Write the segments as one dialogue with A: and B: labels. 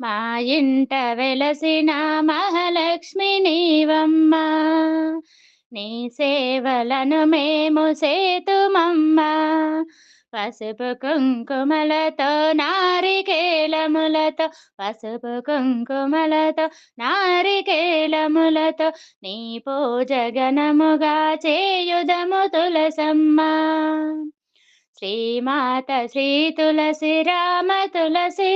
A: మా ఇంట వెలసిన మహాలక్ష్మి నీవమ్మా, నీ సేవలను మేము సేతుమమ్మా. పసుపు కుంకుమలతో నారికేలములతో, పసుపు కుంకుమలతో నారికేలములతో నీ పూజ ఘనముగా చేయుదము తులసమ్మ. శ్రీమాత శ్రీ తులసి రామ తులసి,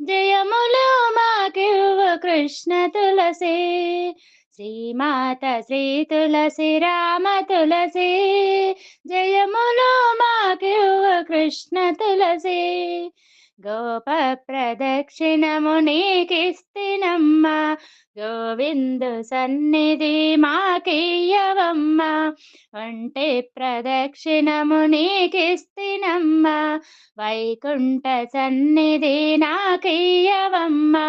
A: జయములు మాకివ్వు కృష్ణ తులసి. శ్రీమాత శ్రీ తులసి రామ తులసి, జయములు మాకివ్వు కృష్ణ తులసి. గోప ప్రదక్షిణము నీకిస్తినమ్మా, గోవిందు సన్నిధి మాకియ్యవమ్మా. ఒంటి ప్రదక్షిణము నీకిస్తినమ్మా, వైకుంఠ సన్నిధి నాకియ్యవమ్మా.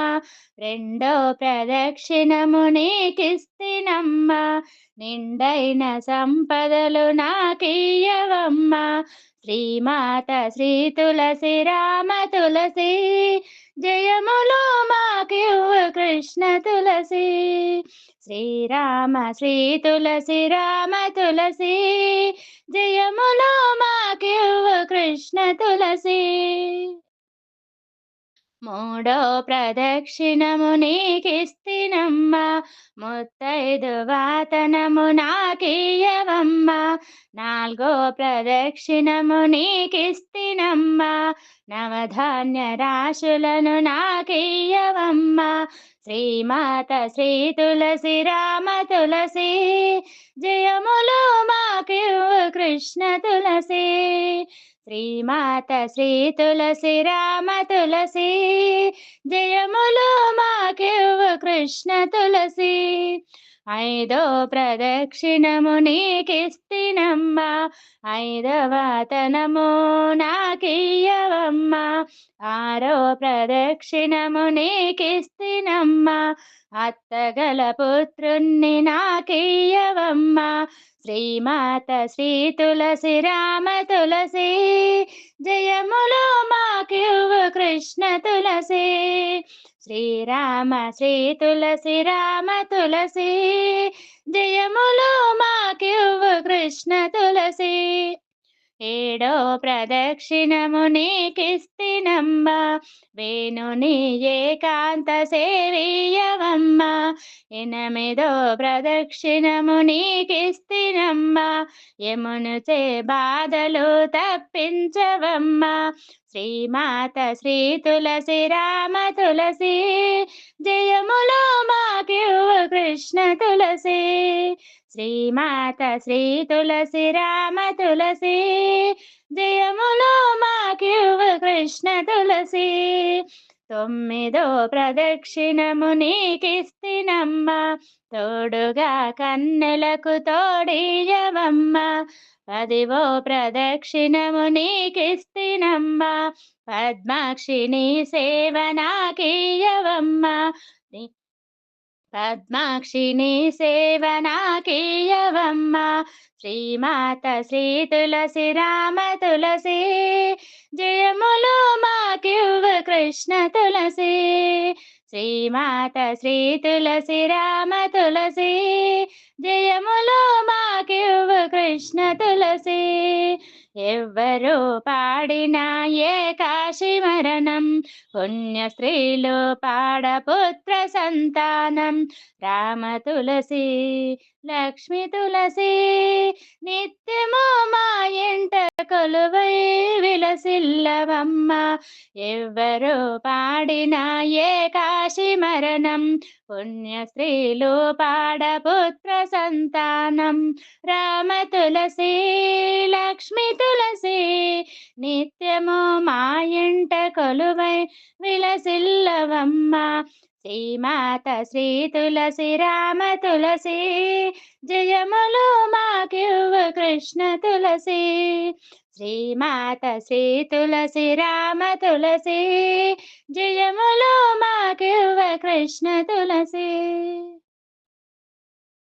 A: రెండో ప్రదక్షిణము నీకిస్తినమ్మా, నిండైన సంపదలు నాకియ్యవమ్మా. శ్రీమాత శ్రీ తులసి రామ తులసి, జయములు మాకివ్వు కృష్ణ తులసి. శ్రీరామ శ్రీ తులసి రామ తులసి, జయములు మాకివ్వు కృష్ణ తులసి. మూడో ప్రదక్షిణము నీకిస్తినమ్మా, ముత్తైదు వాతనము నాకియ్యవమ్మా. నాలుగో ప్రదక్షిణము నీకిస్తినమ్మా, నవధాన్య రాశులను నాకియ్యవమ్మా. శ్రీమాత శ్రీ తులసి రామ తులసి, జయములు మాకివ్వు కృష్ణ తులసి. శ్రీమాత శ్రీ తులసి రామ తులసి, జయములు మాకివ్వు కృష్ణ తులసి. ఐదో ప్రదక్షిణము నీకిస్తినమ్మా, ఐదవ తనము నాకియ్యవమ్మా. ఆరో ప్రదక్షిణము నీకిస్తినమ్మా, అత్తగల పుత్రుణ్ణి నాకియ్యవమ్మా. శ్రీమాత శ్రీ తులసి రామ తులసి, జయములు మాకివ్వు కృష్ణ తులసి. శ్రీరామ శ్రీ తులసి రామ తులసి, జయములు మాకివ్వు కృష్ణ తులసి. ఏడో ప్రదక్షిణము నీకిస్తినమ్మా, వేణుని ఏకాంత సేవీయవమ్మా. ఎనిమిదో ప్రదక్షిణము నీకిస్తినమ్మా, యమునుచే బాధలు తప్పించవమ్మా. శ్రీమాత శ్రీ తులసి రామ తులసి, జయములు మాకివ్వు కృష్ణ తులసి. శ్రీమాత శ్రీ తులసి రామ తులసి, జయములు మాకివ్వు కృష్ణ తులసి. తొమ్మిదో ప్రదక్షిణము నీకిస్తినమ్మా, తోడుగా కన్నెలకు తోడియవమ్మా. పదివో ప్రదక్షిణము నీకిస్తినమ్మా, పద్మాక్షిని సేవ నాకియ్యవమ్మా. పద్మాక్షిని సేవ నాకియ్యవమ్మా. శ్రీమాత శ్రీ తులసి రామ తులసి, జయములు మాకివ్వు కృష్ణ తులసి. శ్రీమాత శ్రీ తులసి రామ తులసి, జయములు మాకివ్వు కృష్ణ తులసి. ఎవ్వరు పాడిన ఏకాశి మరణం, పుణ్య స్త్రీలు పాడపుత్ర సంతానం. రామ తులసి లక్ష్మి తులసి, నిత్యము మా ఇంట కొలువై విలసిల్లవమ్మ. ఎవ్వరు పాడిన ఏకాశి మరణం, పుణ్య స్త్రీలు పాడపుత్ర సంతానం. రామ తులసి లక్ష్మి తులసి, నిత్యము మా ఇంట కొలువై విలసిల్లవమ్మ. శ్రీమాత శ్రీ తులసి రామ తులసి, జయములు మాకివ్వు కృష్ణ తులసి. శ్రీమాత శ్రీ తులసి రామ తులసి, జయములు మాకివ్వు కృష్ణ తులసి.